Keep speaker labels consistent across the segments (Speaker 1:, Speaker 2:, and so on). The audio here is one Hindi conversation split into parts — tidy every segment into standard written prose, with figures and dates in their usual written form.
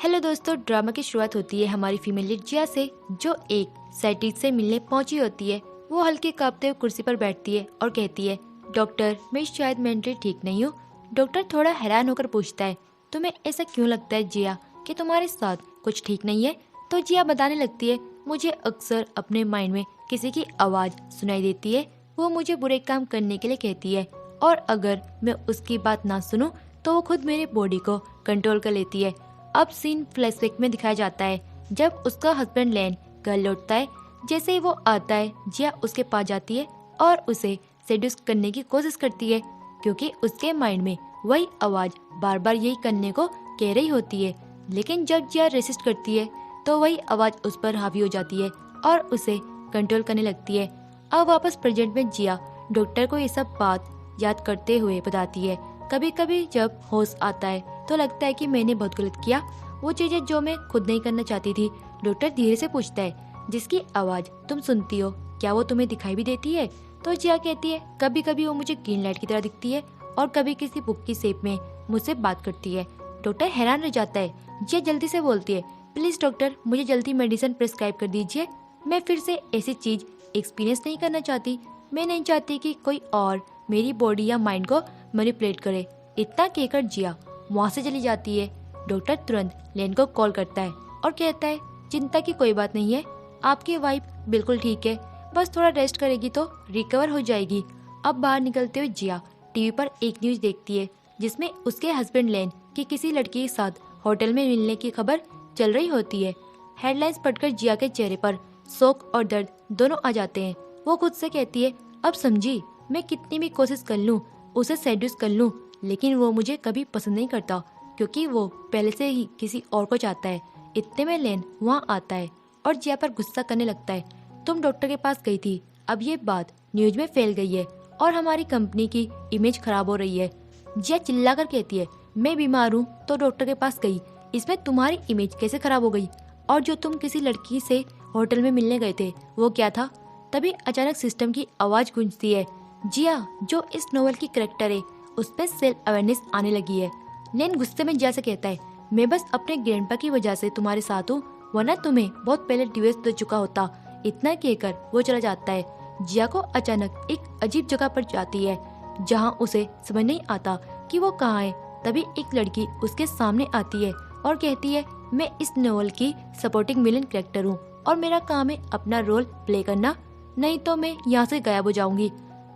Speaker 1: हेलो दोस्तों, ड्रामा की शुरुआत होती है हमारी फीमेल लीड जिया से, जो एक साइंटिस्ट से मिलने पहुंची होती है। वो हल्के कांपते हुए कुर्सी पर बैठती है और कहती है, डॉक्टर मैं शायद मेंटली ठीक नहीं हूँ। डॉक्टर थोड़ा हैरान होकर पूछता है, तुम्हें ऐसा क्यों लगता है जिया कि तुम्हारे साथ कुछ ठीक नहीं है? तो जिया बताने लगती है, मुझे अक्सर अपने माइंड में किसी की आवाज़ सुनाई देती है। वो मुझे बुरे काम करने के लिए कहती है और अगर मैं उसकी बात ना सुनूं तो वो खुद मेरी बॉडी को कंट्रोल कर लेती है। अब सीन फ्लैशबैक में दिखाया जाता है जब उसका हस्बैंड लैन घर लौटता है। जैसे ही वो आता है जिया उसके पास जाती है और उसे सेड्यूस करने की कोशिश करती है, क्योंकि उसके माइंड में वही आवाज़ बार बार यही करने को कह रही होती है। लेकिन जब जिया रेसिस्ट करती है तो वही आवाज़ उस पर हावी हो जाती है और उसे कंट्रोल करने लगती है। अब वापस प्रेजेंट में जिया डॉक्टर को ये सब बात याद करते हुए बताती है। कभी कभी जब होश आता है तो लगता है कि मैंने बहुत गलत किया, वो चीजें जो मैं खुद नहीं करना चाहती थी। डॉक्टर धीरे से पूछता है, जिसकी आवाज तुम सुनती हो क्या वो तुम्हें दिखाई भी देती है? तो जिया कहती है, कभी कभी वो मुझे ग्रीन लाइट की तरह दिखती है और कभी किसी बुक की शेप में मुझसे बात करती है। डॉक्टर हैरान रह जाता है। जिया जल्दी से बोलती है, प्लीज डॉक्टर मुझे जल्दी मेडिसिन प्रिस्क्राइब कर दीजिए, मैं फिर से ऐसी चीज एक्सपीरियंस नहीं करना चाहती। मैं नहीं चाहती कि कोई और मेरी बॉडी या माइंड को मैनिपुलेट करे। इतना कहकर जिया वहाँ से चली जाती है। डॉक्टर तुरंत लेन को कॉल करता है और कहता है, चिंता की कोई बात नहीं है, आपकी वाइफ बिल्कुल ठीक है, बस थोड़ा रेस्ट करेगी तो रिकवर हो जाएगी। अब बाहर निकलते हुए जिया टीवी पर एक न्यूज देखती है जिसमें उसके हस्बैंड लेन की किसी लड़की के साथ होटल में मिलने की खबर चल रही होती है। हेडलाइंस पढ़कर जिया के चेहरे पर शोक और दर्द दोनों आ जाते हैं। वो खुद से कहती है, अब समझी, मैं कितनी भी कोशिश कर लूँ, उसे सेड्यूस कर लूँ, लेकिन वो मुझे कभी पसंद नहीं करता, क्योंकि वो पहले से ही किसी और को चाहता है। इतने में लेन वहाँ आता है और जिया पर गुस्सा करने लगता है, तुम डॉक्टर के पास गई थी, अब ये बात न्यूज में फैल गई है और हमारी कंपनी की इमेज खराब हो रही है। जिया चिल्लाकर कहती है, मैं बीमार हूँ तो डॉक्टर के पास गई, इसमें तुम्हारी इमेज कैसे खराब हो गई? और जो तुम किसी लड़की से होटल में मिलने गए थे वो क्या था? तभी अचानक सिस्टम की आवाज गूंजती है। जिया जो इस नोवेल की कैरेक्टर है उस पर सेल्फ अवेयरनेस आने लगी है। लेन गुस्से में जिया से कहता है, मैं बस अपने ग्रैंडपा की वजह से तुम्हारे साथ हूँ, वरना तुम्हें बहुत पहले डिवोर्स दे चुका होता। इतना कहकर वो चला जाता है। जिया को अचानक एक अजीब जगह पर जाती है जहाँ उसे समझ नहीं आता कि वो कहाँ है। तभी एक लड़की उसके सामने आती है और कहती है, मैं इस नोवेल की सपोर्टिंग विलेन कैरेक्टर हूँ और मेरा काम है अपना रोल प्ले करना, नहीं तो मैं यहाँ से गायब हो जाऊंगी।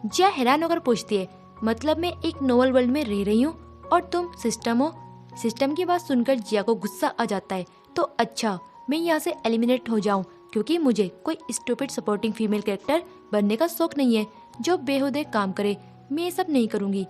Speaker 1: जिया हैरान होकर पूछती है, मतलब मैं एक नोवेल वर्ल्ड में रह रही हूँ और तुम सिस्टम हो? सिस्टम की बात सुनकर जिया को गुस्सा आ जाता है। तो अच्छा, मैं यहाँ से एलिमिनेट हो जाऊँ, क्योंकि मुझे कोई स्टूपिड सपोर्टिंग फीमेल कैरेक्टर बनने का शौक नहीं है जो बेहुदे काम करे। मैं ये सब नहीं करूँगी।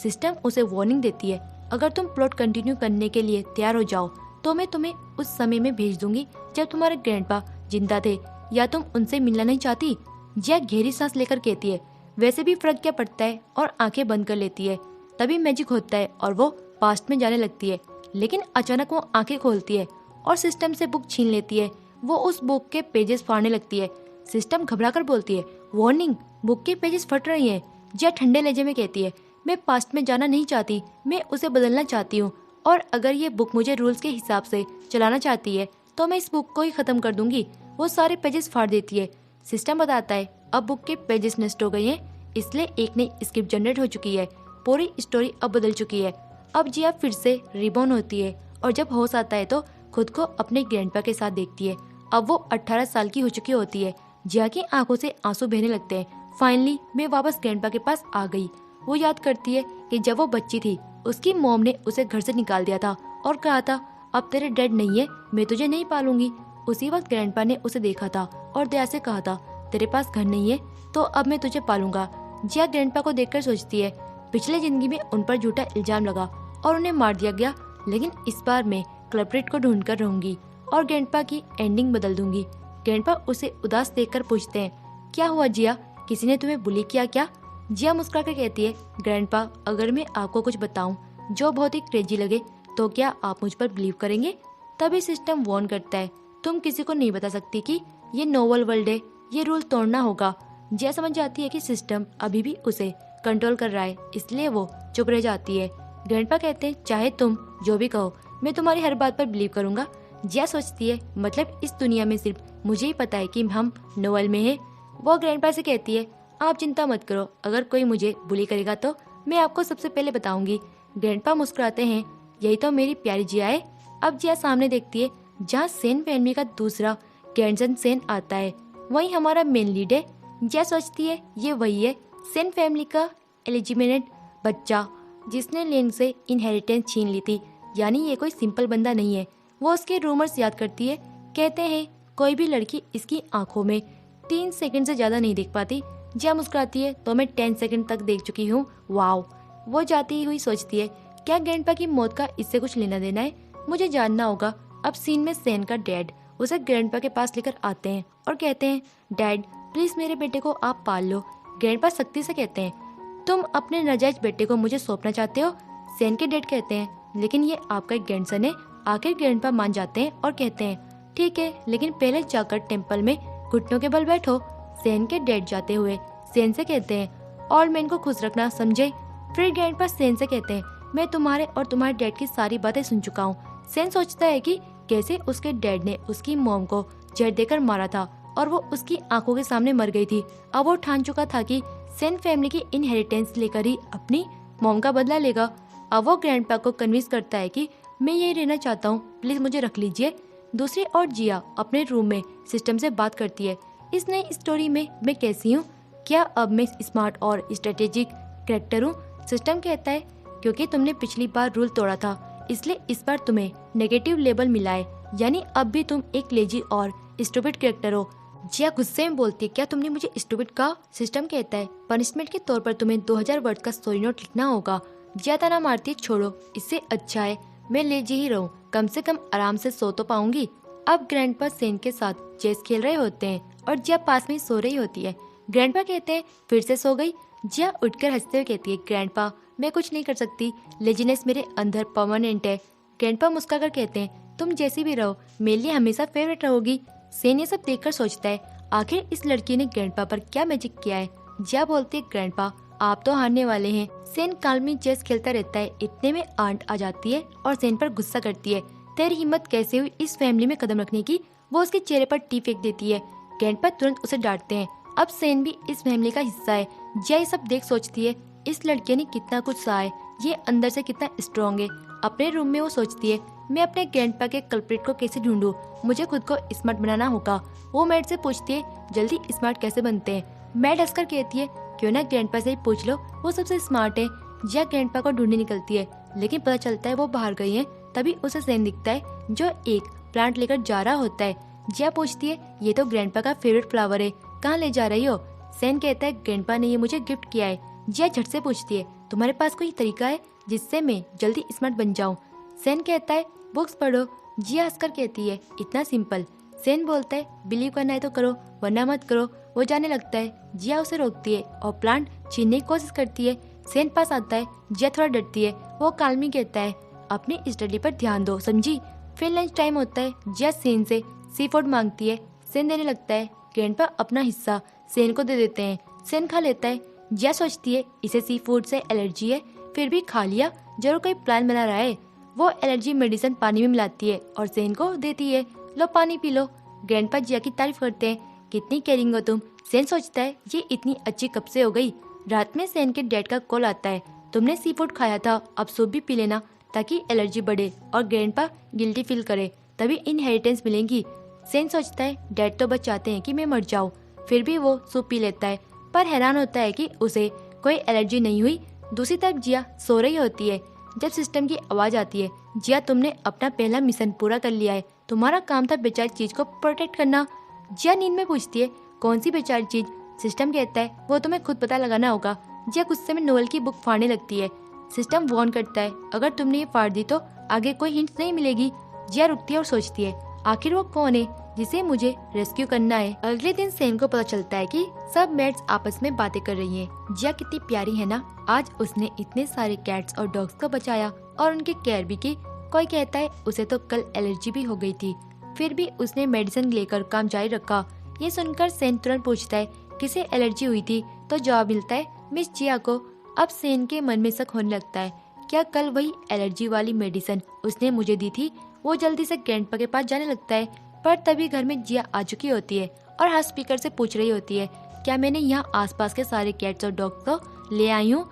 Speaker 1: सिस्टम उसे वार्निंग देती है, अगर तुम प्लॉट कंटिन्यू करने के लिए तैयार हो जाओ तो मैं तुम्हें उस समय में भेज दूंगी जब तुम्हारे ग्रैंडपा जिंदा थे, या तुम उनसे मिलना नहीं चाहती? जिया गहरी सांस लेकर कहती है, वैसे भी फर्क क्या पड़ता है, और आंखें बंद कर लेती है। तभी मैजिक होता है और वो पास्ट में जाने लगती है। लेकिन अचानक वो आंखें खोलती है और सिस्टम से बुक छीन लेती है। वो उस बुक के पेजेस फाड़ने लगती है। सिस्टम घबराकर बोलती है, वार्निंग, बुक के पेजेस फट रही हैं। जिया ठंडे लहजे में कहती है, मैं पास्ट में जाना नहीं चाहती, मैं उसे बदलना चाहती हूँ, और अगर ये बुक मुझे रूल्स के हिसाब से चलाना चाहती है तो मैं इस बुक को ही खत्म कर दूंगी। वो सारे पेजेस फाड़ देती है। सिस्टम बताता है, अब बुक के पेजेस नष्ट हो गए हैं, इसलिए एक नई स्क्रिप्ट जनरेट हो चुकी है, पूरी स्टोरी अब बदल चुकी है। अब जिया फिर से रिबॉर्न होती है और जब होश आता है तो खुद को अपने ग्रैंडपा के साथ देखती है। अब वो 18 साल की हो चुकी होती है। जिया की आंखों से आंसू बहने लगते हैं। फाइनली मैं वापस ग्रैंडपा के पास आ गई। वो याद करती है कि जब वो बच्ची थी उसकी मॉम ने उसे घर से निकाल दिया था और कहा था, अब तेरे डैड नहीं है, मैं तुझे नहीं पालूंगी। उसी वक्त ग्रैंडपा ने उसे देखा था और दया से कहा था, तेरे पास घर नहीं है तो अब मैं तुझे पालूंगा। जिया ग्रैंडपा को देखकर सोचती है, पिछले जिंदगी में उन पर झूठा इल्जाम लगा और उन्हें मार दिया गया, लेकिन इस बार मैं कल्प्रिट को ढूंढकर रहूंगी और ग्रैंडपा की एंडिंग बदल दूंगी। ग्रैंडपा उसे उदास देखकर पूछते हैं, क्या हुआ जिया, किसी ने तुम्हें बुली किया क्या? जिया मुस्कुराकर कहती है, ग्रैंडपा, अगर मैं आपको कुछ बताऊं जो बहुत ही क्रेजी लगे तो क्या आप मुझ पर बिलीव करेंगे? तभी सिस्टम वार्न करता है, तुम किसी को नहीं बता सकती कि ये नोवेल वर्ल्ड है, ये रूल तोड़ना होगा। जिया समझ जाती है कि सिस्टम अभी भी उसे कंट्रोल कर रहा है, इसलिए वो चुप रह जाती है। ग्रैंडपा कहते हैं, चाहे तुम जो भी कहो, मैं तुम्हारी हर बात पर बिलीव करूंगा। जिया सोचती है मतलब इस दुनिया में सिर्फ मुझे ही पता है कि हम नोवेल में हैं। वो ग्रैंडपा से कहती है आप चिंता मत करो, अगर कोई मुझे बुली करेगा तो मैं आपको सबसे पहले बताऊंगी। ग्रैंडपा मुस्कुराते हैं, यही तो मेरी प्यारी जिया है। अब जिया सामने देखती है जहाँ सेन फैमिली का दूसरा कैंसन सेन आता है, वही हमारा मेन लीड है। जिया सोचती है ये वही है सेन फैमिली का एलिजिमेंट बच्चा जिसने लेन से इनहेरिटेंस छीन ली थी, यानी ये कोई सिंपल बंदा नहीं है। वो उसके रूमर्स याद करती है, कहते हैं कोई भी लड़की इसकी आंखों में 3 सेकंड से ज्यादा नहीं देख पाती। जिया मुस्कुराती है तो मैं 10 सेकंड तक देख चुकी हूँ, वाओ। वो जाती हुई सोचती है क्या ग्रैंडपा की मौत का इससे कुछ लेना देना है, मुझे जानना होगा। अब सीन में सेन का डैड उसे ग्रैंडपा के पास लेकर आते हैं और कहते हैं डैड प्लीज मेरे बेटे को आप पाल लो। ग्रैंडपा सख्ती से कहते हैं तुम अपने नाजायज बेटे को मुझे सौंपना चाहते हो। सेन के डैड कहते हैं लेकिन ये आपका एक ग्रैंडसन है। आखिर ग्रैंडपा मान जाते हैं और कहते हैं ठीक है, लेकिन पहले जाकर टेम्पल में घुटनों के बल बैठो। सेन के डैड जाते हुए सेन से कहते हैं ऑल मैन को खुश रखना, समझे। फिर ग्रैंडपा सेन से कहते हैं मैं तुम्हारे और तुम्हारे डैड की सारी बातें सुन चुका हूँ। सेन सोचता है कि कैसे उसके डैड ने उसकी मॉम को जहर देकर मारा था और वो उसकी आंखों के सामने मर गई थी। अब वो ठान चुका था कि सेन फैमिली की इनहेरिटेंस लेकर ही अपनी मॉम का बदला लेगा। अब वो ग्रैंडपा को कन्विंस करता है कि मैं यही रहना चाहता हूँ, प्लीज मुझे रख लीजिए। दूसरी ओर जिया अपने रूम में सिस्टम से बात करती है इस नई स्टोरी में मैं कैसी हूँ, क्या अब मैं स्मार्ट और स्ट्रेटेजिक कैरेक्टर हूँ। सिस्टम कहता है क्योंकि तुमने पिछली बार रूल तोड़ा था इसलिए इस बार तुम्हें नेगेटिव लेबल मिला है, यानी अब भी तुम एक लेजी और स्टूपिड कैरेक्टर हो। जिया गुस्से में बोलती है क्या तुमने मुझे स्टूपिड कहा। सिस्टम कहता है पनिशमेंट के तौर पर तुम्हें 2000 वर्ड का स्टोरी नोट लिखना होगा। जिया ताना मारती है छोड़ो, इससे अच्छा है मैं लेजी ही रहूं, कम से कम आराम से सो तो पाऊंगी। अब ग्रैंडपा सेन के साथ चेस खेल रहे होते हैं और जिया पास में सो रही होती है। ग्रैंडपा कहते हैं फिर से सो गई। जिया उठकर हंसते हुए कहती है ग्रैंडपा मैं कुछ नहीं कर सकती, लेजीनेस मेरे अंदर परमानेंट है। ग्रैंडपा मुस्कुराकर कहते हैं तुम जैसी भी रहो मेरे लिए हमेशा फेवरेट रहोगी। सेन ये सब देखकर सोचता है आखिर इस लड़की ने ग्रैंडपा पर क्या मैजिक किया है। जिया बोलती है ग्रैंडपा आप तो हारने वाले हैं। सेन कालमी चेस खेलता रहता है, इतने में आंट आ जाती है और सेन पर गुस्सा करती है तेरी हिम्मत कैसे हुई इस फैमिली में कदम रखने की। वो उसके चेहरे पर टी फेंक देती है। ग्रैंडपा तुरंत उसे डांटते हैं, अब सेन भी इस फैमिली का हिस्सा है। जिया ये सब देख सोचती है इस लड़के ने कितना कुछ सहा है, ये अंदर से कितना स्ट्रॉन्ग है। अपने रूम में वो सोचती है मैं अपने ग्रैंडपा के कल्प्रिट को कैसे ढूंढूं, मुझे खुद को स्मार्ट बनाना होगा। वो मैड से पूछती है जल्दी स्मार्ट कैसे बनते हैं। मैड हंसकर कहती है क्यों ना ग्रैंडपा से ही पूछ लो, वो सबसे स्मार्ट है। जिया ग्रैंडपा को ढूंढने निकलती है लेकिन पता चलता है वो बाहर गई है। तभी उसे सेन दिखता है जो एक प्लांट लेकर जा रहा होता है। जिया पूछती है ये तो ग्रैंडपा का फेवरेट फ्लावर है, कहाँ ले जा रही हो। सेन कहता है ग्रैंडपा ने ये मुझे गिफ्ट किया है। जिया झट से पूछती है तुम्हारे पास कोई तरीका है जिससे मैं जल्दी स्मार्ट बन जाऊं। सेन कहता है बुक्स पढ़ो। जिया हंसकर कहती है इतना सिंपल। सेन बोलता है बिलीव करना है तो करो वरना मत करो। वो जाने लगता है, जिया उसे रोकती है और प्लांट छीनने की कोशिश करती है। सेन पास आता है, जिया थोड़ा डरती है। वो कालमी कहता है अपनी स्टडी पर ध्यान दो, समझी। फिर लंच टाइम होता है। जिया सेन से सी फूड मांगती है, सेन देने लगता है। ग्रैंडपा अपना हिस्सा सेन को दे देते हैं। सेन खा लेता है। जिया सोचती है इसे सी फूड से एलर्जी है, फिर भी खा लिया, जरूर कोई प्लान बना रहा है। वो एलर्जी मेडिसिन पानी में मिलाती है और सेन को देती है, लो पानी पी लो। ग्रैंडपा जिया की तारीफ करते हैं, कितनी केयरिंग हो तुम। सेन सोचता है ये इतनी अच्छी कब से हो गई। रात में सेन के डैड का कॉल आता है, तुमने सी फूड खाया था, अब सूप भी पी लेना ताकि एलर्जी बढ़े और ग्रैंडपा गिल्टी फील करे, तभी इनहेरिटेंस मिलेंगी। सेन सोचता है डैड तो बस चाहते हैं कि मैं मर जाऊँ, फिर भी वो सूप पी लेता है, पर हैरान होता है कि उसे कोई एलर्जी नहीं हुई। दूसरी तरफ जिया सो रही होती है जब सिस्टम की आवाज आती है, जिया तुमने अपना पहला मिशन पूरा कर लिया है, तुम्हारा काम था बेचारी चीज को प्रोटेक्ट करना। जिया नींद में पूछती है कौन सी बेचारी चीज। सिस्टम कहता है वो तुम्हें खुद पता लगाना होगा। जिया गुस्से में नोवेल की बुक फाड़ने लगती है। सिस्टम वार्न करता है अगर तुमने ये फाड़ दी तो आगे कोई हिंट नहीं मिलेगी। जिया रुकती है और सोचती है आखिर वो कौन है जिसे मुझे रेस्क्यू करना है। अगले दिन सेन को पता चलता है कि सब मेड्स आपस में बातें कर रही हैं। जिया कितनी प्यारी है ना, आज उसने इतने सारे कैट्स और डॉग्स को बचाया और उनकी केयर भी की। कोई कहता है उसे तो कल एलर्जी भी हो गई थी, फिर भी उसने मेडिसिन लेकर काम जारी रखा। ये सुनकर सेन तुरंत पूछता है किसे एलर्जी हुई थी, तो जवाब मिलता है मिस जिया को। अब सेन के मन में शक होने लगता है, क्या कल वही एलर्जी वाली मेडिसिन उसने मुझे दी थी? वो जल्दी से ग्रैंडपा के पास जाने लगता है, पर तभी घर में जिया आ चुकी होती है और हाथ स्पीकर से पूछ रही होती है, क्या मैंने यहाँ आसपास के सारे कैट्स और डॉग्स को ले आई हूँ?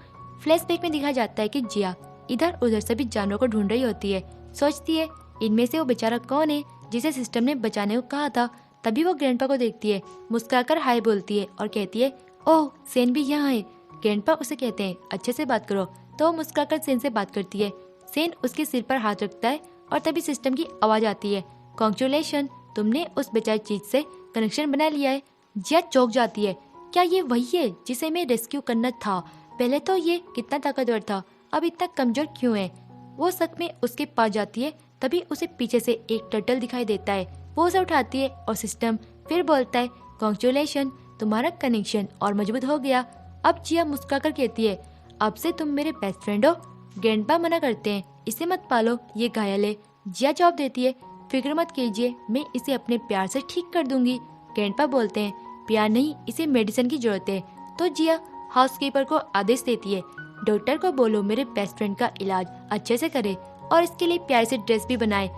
Speaker 1: फ्लैशबैक में दिखाया जाता है कि जिया इधर उधर सभी जानवरों को ढूंढ रही होती है। सोचती है इनमें से वो बेचारा कौन है जिसे सिस्टम ने बचाने को कहा था। तभी वो ग्रैंडपा को देखती है, मुस्कुराकर हाय बोलती है और कहती है, ओह सेन भी यहाँ है। ग्रैंडपा उसे कहते हैं अच्छे से बात करो, तो वो मुस्कुराकर सेन से बात करती है। सेन उसके सिर पर हाथ रखता है और तभी सिस्टम की आवाज आती है, कांग्रेचुलेशन, तुमने उस बेचारी चीज से कनेक्शन बना लिया है। जिया चौंक जाती है, क्या ये वही है जिसे मैं रेस्क्यू करना था? पहले तो ये कितना ताकतवर था, अब इतना कमजोर क्यों है? वो सच में उसके पास जाती है, तभी उसे पीछे से एक टर्टल दिखाई देता है। वो उसे उठाती है और सिस्टम फिर बोलता है, कांग्रेचुलेशन, तुम्हारा कनेक्शन और मजबूत हो गया। अब जिया मुस्कुराकर कहती है, अब से तुम मेरे बेस्ट फ्रेंड हो। ग्रैंडपा मना करते हैं, इसे मत पालो, ये घायल है। जिया जवाब देती है, फिक्र मत कीजिए, मैं इसे अपने प्यार से ठीक कर दूंगी। ग्रैंडपा बोलते हैं, प्यार नहीं, इसे मेडिसिन की जरूरत है। तो जिया हाउसकीपर को आदेश देती है, डॉक्टर को बोलो मेरे बेस्ट फ्रेंड का इलाज अच्छे से करे और इसके लिए प्यार से ड्रेस भी बनाए।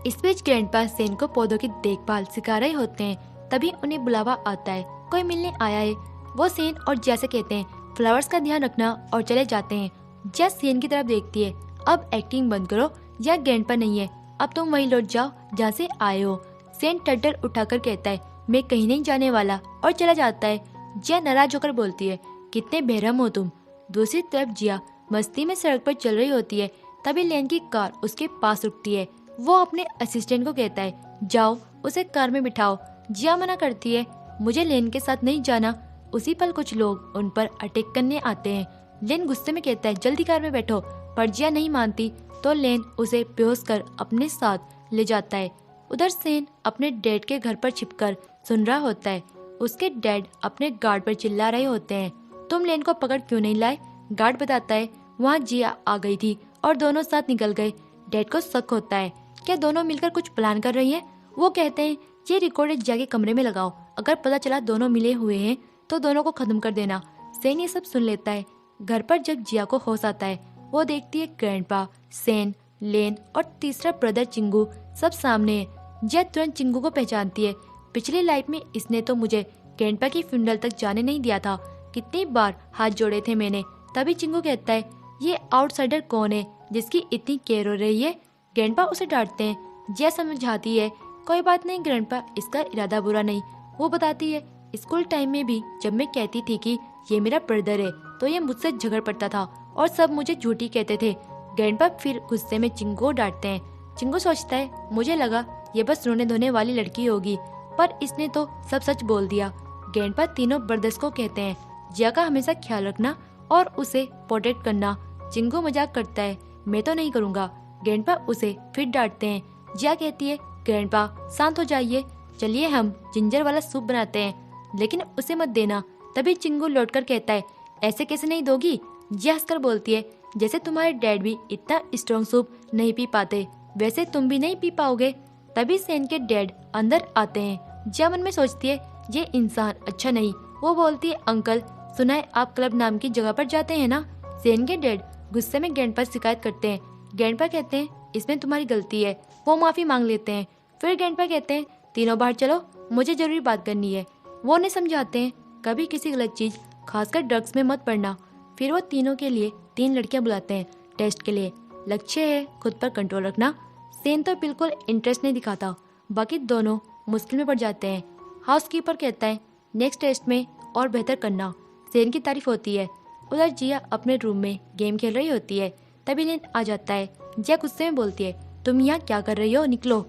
Speaker 1: इस बीच ग्रैंडपा सेन को पौधों की देखभाल सिखा रहे होते हैं। तभी उन्हें बुलावा आता है, कोई मिलने आया है। वो सेन और जिया से कहते हैं, फ्लावर्स का ध्यान रखना, और चले जाते हैं। जिया सेन की तरफ देखती है, अब एक्टिंग बंद करो, यह ग्रैंडपा नहीं है, अब तुम वहीं लौट जाओ जहाँ से आए हो। सेन टर्टल उठाकर कहता है, मैं कहीं नहीं जाने वाला, और चला जाता है। जिया नाराज होकर बोलती है, कितने बेरहम हो तुम। दूसरी तरफ जिया मस्ती में सड़क पर चल रही होती है। तभी लेन की कार उसके पास रुकती है। वो अपने असिस्टेंट को कहता है, जाओ उसे कार में बिठाओ। जिया मना करती है, मुझे लेन के साथ नहीं जाना। उसी पल कुछ लोग उन पर अटैक करने आते हैं। लेन गुस्से में कहता है, जल्दी कार में बैठो, पर जिया नहीं मानती, तो लेन उसे बेहोश कर अपने साथ ले जाता है। उधर सेन अपने डैड के घर पर छिपकर सुन रहा होता है। उसके डैड अपने गार्ड पर चिल्ला रहे होते हैं, तुम लेन को पकड़ क्यों नहीं लाए? गार्ड बताता है, वहाँ जिया आ गई थी और दोनों साथ निकल गए। डैड को शक होता है, क्या दोनों मिलकर कुछ प्लान कर रही हैं? वो कहते हैं, ये रिकॉर्डर जिया के कमरे में लगाओ, अगर पता चला दोनों मिले हुए हैं तो दोनों को खत्म कर देना। सेन ये सब सुन लेता है। घर पर जब जिया को होश आता है, वो देखती है ग्रैंडपा, सेन, लेन और तीसरा ब्रदर चिंगू सब सामने है। जिया तुरंत चिंगू को पहचानती है, पिछली लाइफ में इसने तो मुझे ग्रैंडपा की फ्यूनरल तक जाने नहीं दिया था, कितनी बार हाथ जोड़े थे मैंने। तभी चिंगू कहता है, ये आउटसाइडर कौन है जिसकी इतनी केयर हो रही है? ग्रैंडपा उसे डांटते हैं। जिया समझाती है, कोई बात नहीं ग्रैंडपा, इसका इरादा बुरा नहीं। वो बताती है, स्कूल टाइम में भी जब मैं कहती थी कि ये मेरा ब्रदर है, तो ये मुझसे झगड़ पड़ता था और सब मुझे झूठी कहते थे। ग्रैंडपा फिर गुस्से में चिंगू को डांटते हैं। चिंगू सोचता है, मुझे लगा ये बस रोने धोने वाली लड़की होगी, पर इसने तो सब सच बोल दिया। ग्रैंडपा तीनों ब्रदर्स को कहते हैं, जिया का हमेशा ख्याल रखना और उसे प्रोटेक्ट करना। चिंगू मजाक करता है, मैं तो नहीं करूँगा। ग्रैंडपा उसे फिर डांटते हैं। जिया कहती है, ग्रैंडपा शांत हो जाइए, चलिए हम जिंजर वाला सूप बनाते हैं, लेकिन उसे मत देना। तभी चिंगू लौटकर कहता है, ऐसे कैसे नहीं दोगी? जिया हंसकर बोलती है, जैसे तुम्हारे डैड भी इतना स्ट्रॉन्ग सूप नहीं पी पाते, वैसे तुम भी नहीं पी पाओगे। तभी सेन के डैड अंदर आते हैं। जिया मन में सोचती है, ये इंसान अच्छा नहीं। वो बोलती है, अंकल सुना है आप क्लब नाम की जगह पर जाते हैं ना? सेन के डैड गुस्से में ग्रैंडपा शिकायत करते हैं। ग्रैंडपा कहते हैं, इसमें तुम्हारी गलती है। वो माफी मांग लेते हैं। फिर ग्रैंडपा कहते हैं, तीनों बाहर चलो, मुझे जरूरी बात करनी है। वो उन्हें समझाते हैं, कभी किसी गलत चीज खासकर ड्रग्स में मत पड़ना। फिर वो तीनों के लिए 3 लड़कियां बुलाते हैं टेस्ट के लिए। लक्ष्य है खुद पर कंट्रोल रखना। सेन तो बिल्कुल इंटरेस्ट नहीं दिखाता, बाकी दोनों मुश्किल में पड़ जाते हैं। हाउसकीपर कहता है, नेक्स्ट टेस्ट में और बेहतर करना। सेन की तारीफ होती है। उधर जिया अपने रूम में गेम खेल रही होती है। तभी लेन आ जाता है। जिया गुस्से में बोलती है, तुम यहाँ क्या कर रही हो, निकलो।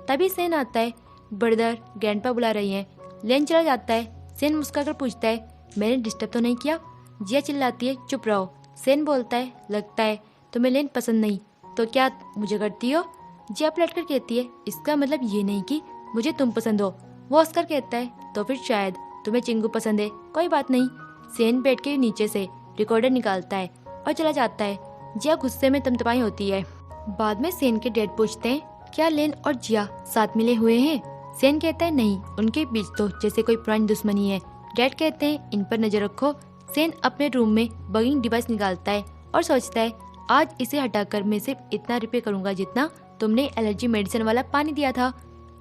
Speaker 1: तभी सेन आता है, ब्रदर ग्रैंडपा बुला रही है। लेन चला जाता है। सेन मुस्कुराकर पूछता है, मैंने डिस्टर्ब तो नहीं किया? जिया चिल्लाती है, चुप रहो। सेन बोलता है, लगता है तुम्हें लेन पसंद नहीं, तो क्या मुझे करती हो? जिया पलटकर कहती है, इसका मतलब ये नहीं कि मुझे तुम पसंद हो। वो हंसकर कहता है, तो फिर शायद तुम्हें चिंगू पसंद है, कोई बात नहीं। सेन बेड के नीचे से रिकॉर्डर निकालता है और चला जाता है। जिया गुस्से में तमतमाई होती है। बाद में सेन के डैड पूछते हैं, क्या लेन और जिया साथ मिले हुए हैं? सेन कहता है, नहीं, उनके बीच तो जैसे कोई पुरानी दुश्मनी है। डैड कहते हैं, इन पर नजर रखो। सेन अपने रूम में बगिंग डिवाइस निकालता है और सोचता है, आज इसे हटाकर मैं सिर्फ इतना रुपये करूँगा जितना तुमने एलर्जी मेडिसिन वाला पानी दिया था।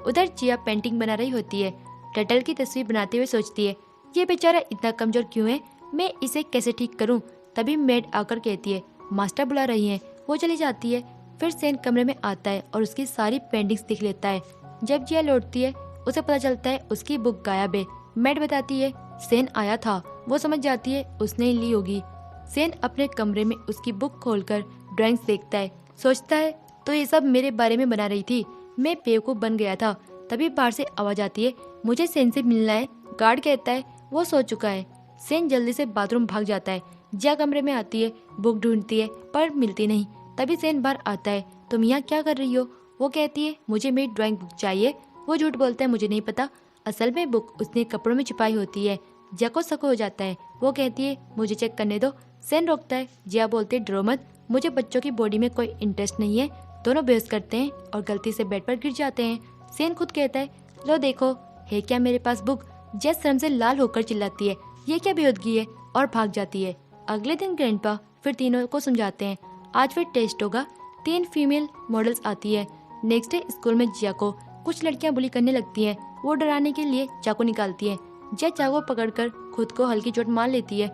Speaker 1: उधर जिया पेंटिंग बना रही होती है। टटल की तस्वीर बनाते हुए सोचती है, ये बेचारा इतना कमजोर क्यों है, मैं इसे कैसे ठीक करूं। तभी मेड आकर कहती है, मास्टर बुला रही हैं। वो चली जाती है। फिर सेन कमरे में आता है और उसकी सारी पेंटिंग्स देख लेता है। जब जिया लौटती है उसे पता चलता है उसकी बुक गायब है। मेड बताती है सेन आया था। वो समझ जाती है उसने ली होगी। सेन अपने कमरे में उसकी बुक खोलकर ड्राइंग्स देखता है। सोचता है तो ये सब मेरे बारे में बना रही थी, मैं बेवकूफ बन गया था। तभी बाहर से आवाज आती है, मुझे सेन से मिलना है। गार्ड कहता है वो सो चुका है। सेन जल्दी से बाथरूम भाग जाता है। जिया कमरे में आती है, बुक ढूंढती है पर मिलती नहीं। तभी सेन बाहर आता है, तुम यहाँ क्या कर रही हो। वो कहती है मुझे मेरी ड्राइंग बुक चाहिए। वो झूठ बोलता है मुझे नहीं पता। असल में बुक उसने कपड़ों में छिपाई होती है। जिया को शक हो जाता है। वो कहती है मुझे चेक करने दो। सेन रोकता है। जिया बोलती है डरो मत, मुझे बच्चों की बॉडी में कोई इंटरेस्ट नहीं है। दोनों बेहोश करते हैं और गलती से बेड पर गिर जाते हैं। सेन खुद कहता है लो देखो है क्या मेरे पास बुक। जिया शर्म से लाल होकर चिल्लाती है ये क्या बेहूदगी है और भाग जाती है। अगले दिन ग्रैंडपा फिर तीनों को समझाते हैं आज फिर टेस्ट होगा। 3 फीमेल मॉडल्स आती है। नेक्स्ट डे स्कूल में जिया को कुछ लड़कियां बुली करने लगती हैं। वो डराने के लिए चाकू निकालती है। जिया चाकू पकड़कर खुद को हल्की चोट मार लेती है।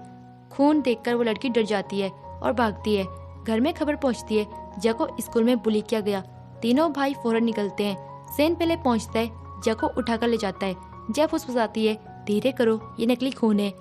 Speaker 1: खून देखकर वो लड़की डर जाती है और भागती है। घर में खबर पहुंचती है जिया को स्कूल में बुली किया गया। तीनों भाई फौरन निकलते हैं। सेन पहले पहुंचता है, जिया को उठाकर ले जाता है। जिया फुसफुसाती है धीरे करो ये नकली खून है।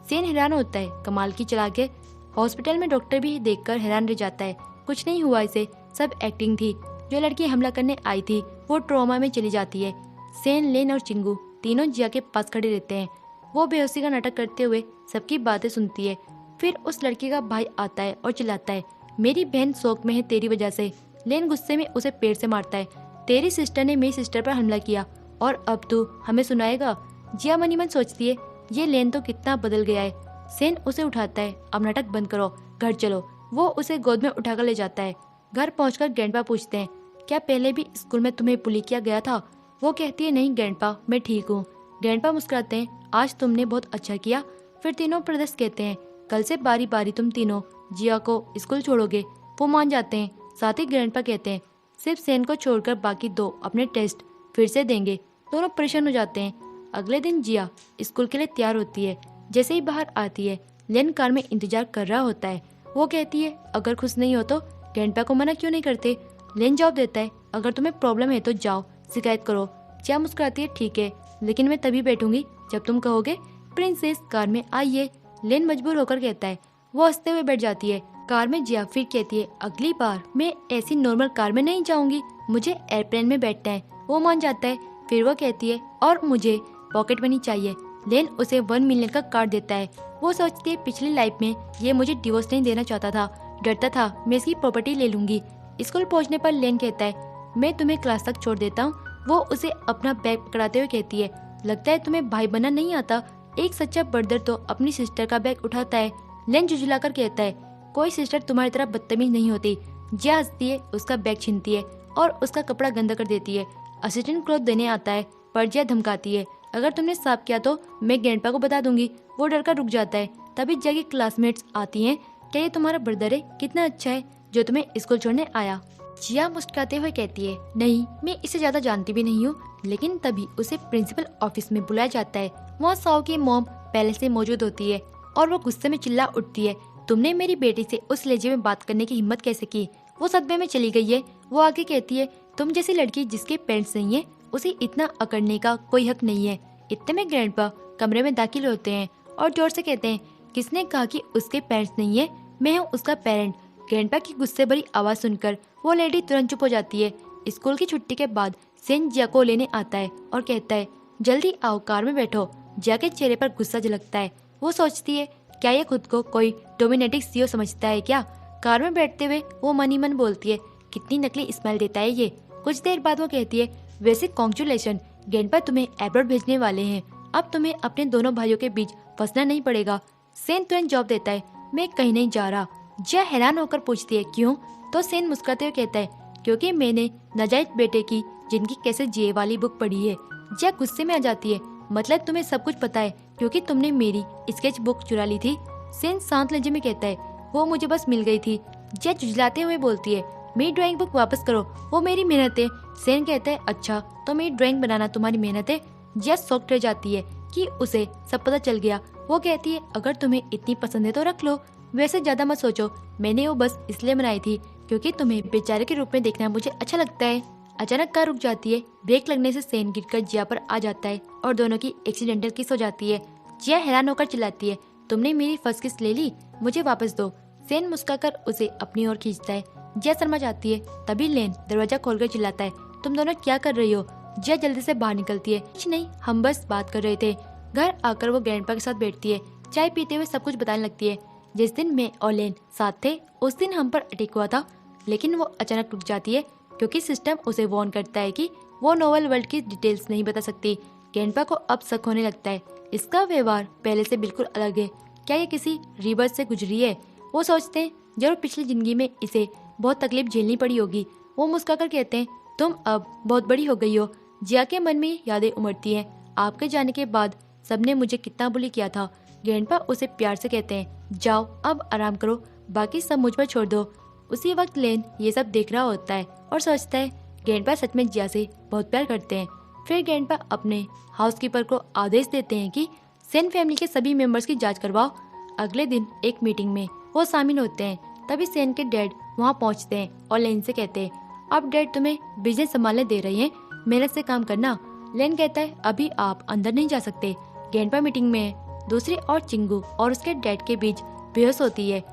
Speaker 1: सेन हैरान होता है, कमाल की चालाक है। हॉस्पिटल में डॉक्टर भी देखकर हैरान रह जाता है, कुछ नहीं हुआ इसे, सब एक्टिंग थी। जो लड़की हमला करने आई थी वो ट्रॉमा में चली जाती है। सेन, लेन और चिंगू तीनों जिया के पास खड़े रहते हैं। वो बेहोशी का नाटक करते हुए सबकी बातें सुनती है। फिर उस लड़की का भाई आता है और चिल्लाता है मेरी बहन शौक में है तेरी वजह से। लेन गुस्से में उसे पेड़ से मारता है, तेरी सिस्टर ने मेरी सिस्टर पर हमला किया और अब तू हमें सुनाएगा। जिया मनी मन सोचती है ये लेन तो कितना बदल गया है। सेन उसे उठाता है, अब नाटक बंद करो, घर चलो। वो उसे गोद में उठाकर ले जाता है। घर पहुंचकर ग्रैंडपा पूछते हैं क्या पहले भी स्कूल में तुम्हें बुली किया गया था। वो कहती है नहीं ग्रैंडपा, मैं ठीक हूँ। ग्रैंडपा मुस्कुराते हैं, आज तुमने बहुत अच्छा किया। फिर तीनों ब्रदर्स कहते हैं कल से बारी बारी तुम तीनों जिया को स्कूल छोड़ोगे। वो मान जाते हैं। साथ ही ग्रैंडपा कहते हैं सिर्फ सेन को छोड़कर बाकी 2 अपने टेस्ट फिर से देंगे। दोनों परेशान हो जाते हैं। अगले दिन जिया स्कूल के लिए तैयार होती है। जैसे ही बाहर आती है लेन कार में इंतजार कर रहा होता है। वो कहती है अगर खुश नहीं हो तो ग्रैंडपा को मना क्यों नहीं करते। लेन जवाब देता है अगर तुम्हें प्रॉब्लम है तो जाओ शिकायत करो। जिया मुस्कुराती है ठीक है, लेकिन मैं तभी बैठूंगी जब तुम कहोगे प्रिंसेस कार में आइए। लेन मजबूर होकर कहता है। वो हंसते हुए बैठ जाती है। कार में जिया फिर कहती है अगली बार मैं ऐसी नॉर्मल कार में नहीं जाऊंगी, मुझे एयरप्लेन में बैठना है। वो मान जाता है। फिर वो कहती है और मुझे पॉकेट मनी चाहिए। लेन उसे 1 मिलियन का कार्ड देता है। वो सोचती है पिछली लाइफ में ये मुझे डिवोर्स नहीं देना चाहता था, डरता था मैं इसकी प्रॉपर्टी ले लूंगी। स्कूल पहुंचने पर लेन कहता है मैं तुम्हें क्लास तक छोड़ देता हूँ। वो उसे अपना बैग पकड़ाते हुए कहती है लगता है तुम्हें भाई बनना नहीं आता। एक सच्चा ब्रदर तो अपनी सिस्टर का बैग उठाता है। लेन झुझलाकर कहता है कोई सिस्टर तुम्हारी तरह बदतमीज नहीं होती। जिया हंसती है, उसका बैग छीनती है और उसका कपड़ा गंदा कर देती है। असिस्टेंट क्लॉथ देने आता है पर जिया धमकाती है अगर तुमने साफ किया तो मैं ग्रैंडपा को बता दूंगी। वो डर कर रुक जाता है। तभी जिया की क्लासमेट्स आती हैं, क्या ये तुम्हारा ब्रदर है, कितना अच्छा है जो तुम्हें स्कूल छोड़ने आया। जिया मुस्कुराते हुए कहती है नहीं मैं इसे ज्यादा जानती भी नहीं हूँ। लेकिन तभी उसे प्रिंसिपल ऑफिस में बुलाया जाता है। वहाँ साओ की मॉम पहले से मौजूद होती है और वो गुस्से में चिल्ला उठती है तुमने मेरी बेटी से उस लहजे में बात करने की हिम्मत कैसे की। वो सदमे में चली गई है। वो आगे कहती है तुम जैसी लड़की जिसके पेरेंट्स नहीं है उसे इतना अकड़ने का कोई हक नहीं है। इतने में ग्रैंडपा कमरे में दाखिल होते हैं और जोर से कहते हैं किसने कहा कि उसके पेरेंट्स नहीं है, मैं हूँ उसका पेरेंट। ग्रैंडपा की गुस्से भरी आवाज सुनकर वो लेडी तुरंत चुप हो जाती है। स्कूल की छुट्टी के बाद सेन जिया को लेने आता है और कहता है जल्दी आओ कार में बैठो। जिया के चेहरे पर गुस्सा झलकता है। वो सोचती है क्या ये खुद को कोई डोमिनेटिक सीईओ समझता है क्या। कार में बैठते हुए वो मन ही मन बोलती है कितनी नकली स्मेल देता है ये। कुछ देर बाद वो कहती है वैसे कॉन्ग्रेचुलेशन, ग्रैंडपा तुम्हें एब्रॉड भेजने वाले हैं। अब तुम्हें अपने दोनों भाइयों के बीच फंसना नहीं पड़ेगा। सेन तुरंत जवाब देता है मैं कहीं नहीं जा रहा। जिया हैरान होकर पूछती है क्यों। तो सेन मुस्कुराते हुए कहता है क्योंकि मैंने नाजायज बेटे की जिंदगी कैसे जिए वाली बुक पढ़ी है। जिया गुस्से में आ जाती है मतलब तुम्हें सब कुछ पता है क्योंकि तुमने मेरी स्केच बुक चुरा ली थी। सेन शांत लहजे में कहता है वो मुझे बस मिल गई थी। जिया झुंझलाते हुए बोलती है, मेरी ड्राइंग बुक वापस करो, वो मेरी मेहनत है। सेन कहता है, अच्छा तो मेरी ड्राइंग बनाना तुम्हारी मेहनत है। जिया शॉक्ड रह जाती है कि उसे सब पता चल गया। वो कहती है, अगर तुम्हें इतनी पसंद है तो रख लो, वैसे ज्यादा मत सोचो, मैंने वो बस इसलिए बनाई थी क्योंकि तुम्हें बेचारे के रूप में देखना मुझे अच्छा लगता है। अचानक कार रुक जाती है। ब्रेक लगने से सेन गिरकर जिया पर आ जाता है और दोनों की एक्सीडेंटल किस हो जाती है। जिया हैरान होकर चिल्लाती है, तुमने मेरी फर्स्ट किस ले ली, मुझे वापस दो। सेन मुस्कुराकर उसे अपनी ओर खींचता है। जिया शर्मा जाती है। तभी लेन दरवाजा खोलकर चिल्लाता है, तुम दोनों क्या कर रही हो। जिया जल्दी से बाहर निकलती है। कुछ नहीं, हम बस बात कर रहे थे। घर आकर वो ग्रैंडपा के साथ बैठती है। चाय पीते हुए सब कुछ बताने लगती है। जिस दिन मैं और लेन साथ थे उस दिन हम पर अटैक हुआ था, लेकिन वो अचानक रुक जाती है क्योंकि सिस्टम उसे वार्न करता है कि वो नोवेल वर्ल्ड की डिटेल्स नहीं बता सकती। ग्रैंडपा को अब शक होने लगता है, इसका व्यवहार पहले से बिल्कुल अलग है। क्या ये किसी रीबर्थ से गुजरी है। वो सोचते हैं जरूर पिछली जिंदगी में इसे बहुत तकलीफ झेलनी पड़ी होगी। वो मुस्कुराकर कहते हैं, तुम अब बहुत बड़ी हो गई हो। जिया के मन में यादें उमड़ती हैं। आपके जाने के बाद सबने मुझे कितना बुली किया था। ग्रैंडपा उसे प्यार से कहते हैं, जाओ अब आराम करो, बाकी सब मुझ पर छोड़ दो। उसी वक्त लेन ये सब देख रहा होता है और सोचता है ग्रैंडपा सच में जिया से बहुत प्यार करते हैं। फिर ग्रैंडपा अपने हाउसकीपर को आदेश देते हैं कि सेन फैमिली के सभी मेंबर्स की जांच करवाओ। अगले दिन एक मीटिंग में वो शामिल होते हैं। तभी सेन के डैड वहाँ पहुँचते हैं और लेन से कहते हैं, अब डैड तुम्हें बिजनेस संभालने दे रहे हैं, मेहनत से काम करना। लेन कहता है, अभी आप अंदर नहीं जा सकते, ग्रैंडपा मीटिंग में है। दूसरी ओर चिंगू और उसके डैड के बीच बहस होती है।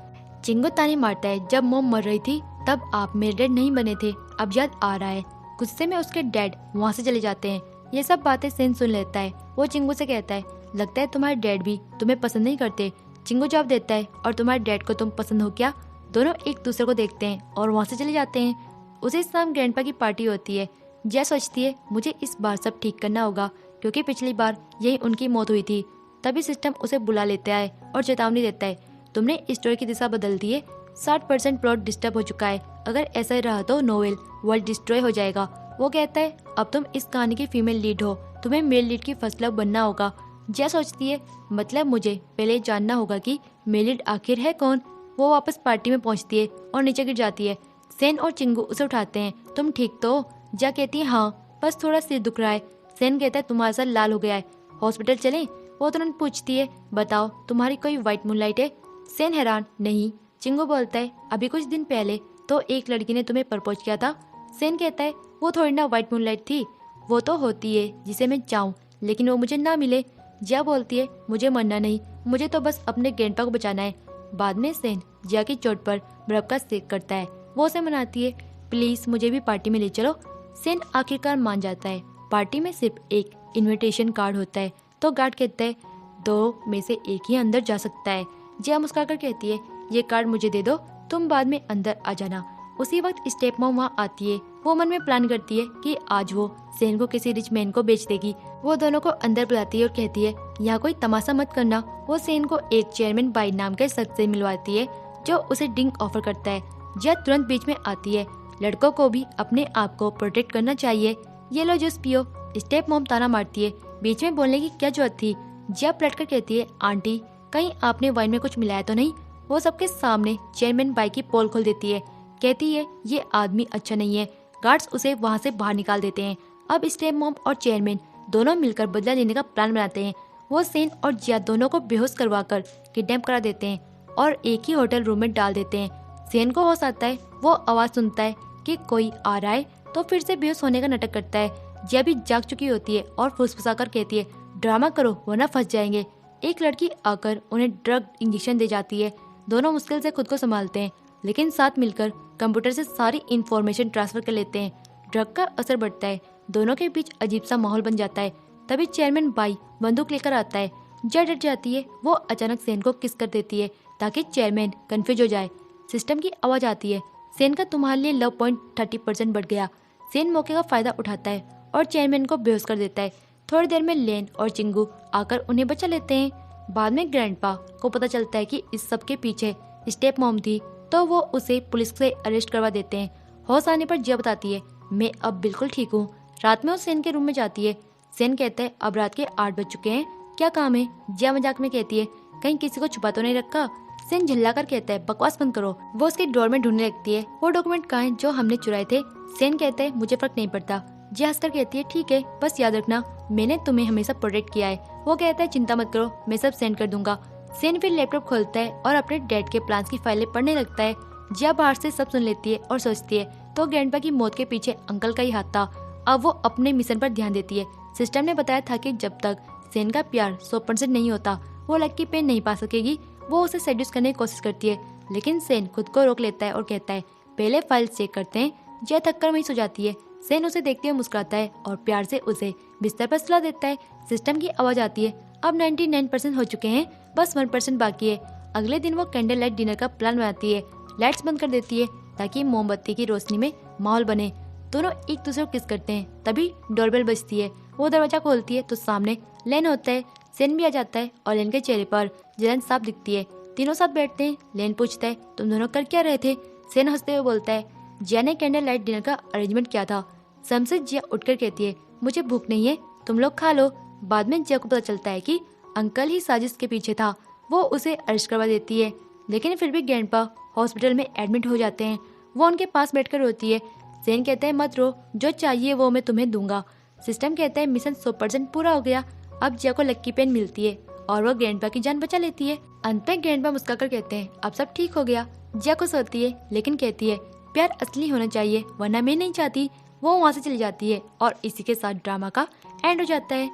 Speaker 1: चिंगू ताने मारता है, जब मोम मर रही थी तब आप मेरे डैड नहीं बने थे, अब याद आ रहा है। गुस्से में उसके डैड वहाँ से चले जाते हैं। ये सब बातें सेन सुन लेता है। वो चिंगू से कहता है, लगता है तुम्हारे डैड भी तुम्हें पसंद नहीं करते। चिंगू जवाब देता है, और तुम्हारे डैड को तुम पसंद हो क्या। दोनों एक दूसरे को देखते हैं और वहाँ से चले जाते हैं। उसी शाम ग्रैंडपा की पार्टी होती है। जिया सोचती है, मुझे इस बार सब ठीक करना होगा क्योंकि पिछली बार यही उनकी मौत हुई थी। तभी सिस्टम उसे बुला लेता है और चेतावनी देता है, तुमने स्टोरी की दिशा बदल दी है, 60% प्लॉट डिस्टर्ब हो चुका है, अगर ऐसा ही रहा तो नोवेल वर्ल्ड डिस्ट्रॉय हो जाएगा। वो कहता है, अब तुम इस कहानी की फीमेल लीड हो, तुम्हें मेल लीड की फर्स्ट लव बनना होगा। जिया सोचती है, मतलब मुझे पहले जानना होगा कि मेल लीड आखिर है कौन। वो वापस पार्टी में पहुंचती है और नीचे गिर जाती है। सेन और चिंगू उसे उठाते हैं। तुम ठीक तो हो? जिया कहती है, हाँ बस थोड़ा सिर दुख रहा है। सेन कहता है, तुम्हारा सर लाल हो गया है, हॉस्पिटल चलें? वो तुरंत पूछती है, बताओ तुम्हारी कोई व्हाइट मूनलाइट है? सेन हैरान, नहीं। चिंगू बोलता है, अभी कुछ दिन पहले तो एक लड़की ने तुम्हें प्रपोज किया था। सेन कहता है, वो थोड़ी ना व्हाइट मूनलाइट थी, वो तो होती है जिसे मैं चाहूँ लेकिन वो मुझे ना मिले। जिया बोलती है, मुझे मरना नहीं, मुझे तो बस अपने ग्रैंडपा को बचाना है। बाद में सेन जिया की चोट पर बर्फ का सेक करता है। वो उसे मनाती है, प्लीज मुझे भी पार्टी में ले चलो। सेन आखिरकार मान जाता है। पार्टी में सिर्फ एक इनविटेशन कार्ड होता है तो गार्ड कहता है, 2 में से एक ही अंदर जा सकता है। जिया मुस्कुराकर कहती है, ये कार्ड मुझे दे दो, तुम बाद में अंदर आ जाना। उसी वक्त स्टेप मॉम वहाँ आती है। वो मन में प्लान करती है कि आज वो सेन को किसी रिच मैन को बेच देगी। वो दोनों को अंदर बुलाती है और कहती है, यहाँ कोई तमाशा मत करना। वो सेन को एक चेयरमैन बाई नाम के शख्स से मिलवाती है जो उसे ड्रिंक ऑफर करता है। जिया तुरंत बीच में आती है, लड़कों को भी अपने आप को प्रोटेक्ट करना चाहिए, ये लो जूस पियो। स्टेप मॉम ताना मारती है, बीच में बोलने की क्या जरूरत थी। जिया पलटकर कहती है, आंटी कहीं आपने वाइन में कुछ मिलाया तो नहीं। वो सबके सामने चेयरमैन बाई की पोल खोल देती है, कहती है, ये आदमी अच्छा नहीं है। गार्ड्स उसे वहाँ से बाहर निकाल देते हैं। अब स्टेप मॉम और चेयरमैन दोनों मिलकर बदला लेने का प्लान बनाते हैं। वो सेन और जिया दोनों को बेहोश करवाकर किडनैप करा देते हैं और एक ही होटल रूम में डाल देते हैं। सेन को होश आता है। वो आवाज सुनता है कि कोई आ रहा है तो फिर से बेहोश होने का नाटक करता है। जिया भी जाग चुकी होती है और फुसफुसाकर कहती है, ड्रामा करो वरना फंस जाएंगे। एक लड़की आकर उन्हें ड्रग इंजेक्शन दे जाती है। दोनों मुश्किल से खुद को संभालते हैं लेकिन साथ मिलकर कंप्यूटर से सारी इंफॉर्मेशन ट्रांसफर कर लेते हैं। ड्रग का असर बढ़ता है। दोनों के बीच अजीब सा माहौल बन जाता है। तभी चेयरमैन बाई बंदूक लेकर आता है। जिया डर जाती है। वो अचानक सेन को किस कर देती है ताकि चेयरमैन कंफ्यूज हो जाए। सिस्टम की आवाज आती है, सेन का तुम्हारे लिए लव पॉइंट 30% बढ़ गया। सेन मौके का फायदा उठाता है और चेयरमैन को बेहोश कर देता है। थोड़ी देर में लेन और चिंगू आकर उन्हें बचा लेते हैं। बाद में ग्रैंडपा को पता चलता है कि इस सब के पीछे स्टेप मॉम थी तो वो उसे पुलिस से अरेस्ट करवा देते हैं। होश आने पर जिया बताती है, मैं अब बिल्कुल ठीक हूँ। रात में वो सेन के रूम में जाती है। सेन कहता है, अब रात के 8 बज चुके हैं, क्या काम है? जिया मजाक में कहती है, कहीं किसी को छुपा तो नहीं रखा। सेन झल्ला कर कहता है बकवास बंद करो। वो उसके ड्रॉर में ढूंढने लगती है वो डॉक्यूमेंट कहाँ हैं जो हमने चुराए थे। सेन कहता है मुझे फर्क नहीं पड़ता। जिया हंसकर कहती है ठीक है, बस याद रखना मैंने तुम्हें हमेशा प्रोटेक्ट किया है। वो कहता है चिंता मत करो, मैं सब सेंड कर दूंगा। सेन फिर लैपटॉप खोलता है और अपने डैड के प्लान्स की फाइलें पढ़ने लगता है। जिया बाहर से सब सुन लेती है और सोचती है तो ग्रैंडपा की मौत के पीछे अंकल का ही हाथ था। अब वो अपने मिशन पर ध्यान देती है। सिस्टम ने बताया था कि जब तक सेन का प्यार 100% नहीं होता वो लकी पेन नहीं पा सकेगी। वो उसे सेड्यूस करने की कोशिश करती है लेकिन सेन खुद को रोक लेता है और कहता है पहले फाइल चेक करते हैं। जिया थककर वहीं सो जाती है। सेन उसे देखते हुए मुस्कुराता है और प्यार से उसे बिस्तर पर सुला देता है। सिस्टम की आवाज आती है अब 99% हो चुके हैं, बस 1% बाकी है। अगले दिन वो कैंडल लाइट डिनर का प्लान बनाती है। लाइट्स बंद कर देती है ताकि मोमबत्ती की रोशनी में माहौल बने। दोनों एक दूसरे को किस करते हैं। तभी डोरबेल बजती है। वो दरवाजा खोलती है तो सामने लेन होता है। सेन भी आ जाता है और लेन के चेहरे पर जलन साफ दिखती है। तीनों साथ बैठते हैं। लेन पूछता है तुम दोनों कर क्या रहे थे। सेन हंसते हुए बोलता है जिया ने कैंडल लाइट डिनर का अरेंजमेंट किया था। समझे जिया उठकर कहती है मुझे भूख नहीं है, तुम लोग खा लो। बाद में जिया को पता चलता है कि अंकल ही साजिश के पीछे था। वो उसे अरेस्ट करवा देती है लेकिन फिर भी ग्रैंडपा हॉस्पिटल में एडमिट हो जाते हैं। वो उनके पास बैठकर रोती है। सेन कहता है मत रो, जो चाहिए वो मैं तुम्हें दूंगा। सिस्टम कहता है मिशन 100% पूरा हो गया। अब जिया को लक्की पेन मिलती है और वो ग्रैंडपा की जान बचा लेती है। अंत में ग्रैंडपा मुस्कुराकर कहते हैं अब सब ठीक हो गया। जिया खुश होती है लेकिन कहती है प्यार असली होना चाहिए वरना मैं नहीं चाहती। वो वहाँ से चली जाती है और इसी के साथ ड्रामा का एंड हो जाता है।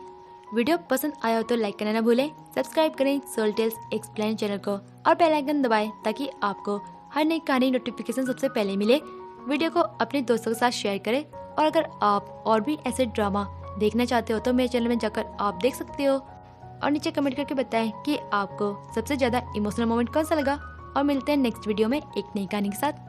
Speaker 1: वीडियो पसंद आया हो तो लाइक करना ना भूलें, सब्सक्राइब करें सोल टेल्स एक्सप्लेन चैनल को और बेल आइकन दबाएं ताकि आपको हर नई कहानी नोटिफिकेशन सबसे पहले मिले। वीडियो को अपने दोस्तों के साथ शेयर करें और अगर आप और भी ऐसे ड्रामा देखना चाहते हो तो मेरे चैनल में जाकर आप देख सकते हो। और नीचे कमेंट करके बताएं कि आपको सबसे ज़्यादा इमोशनल मोमेंट कौन सा लगा। और मिलते हैं नेक्स्ट वीडियो में एक नई कहानी के साथ।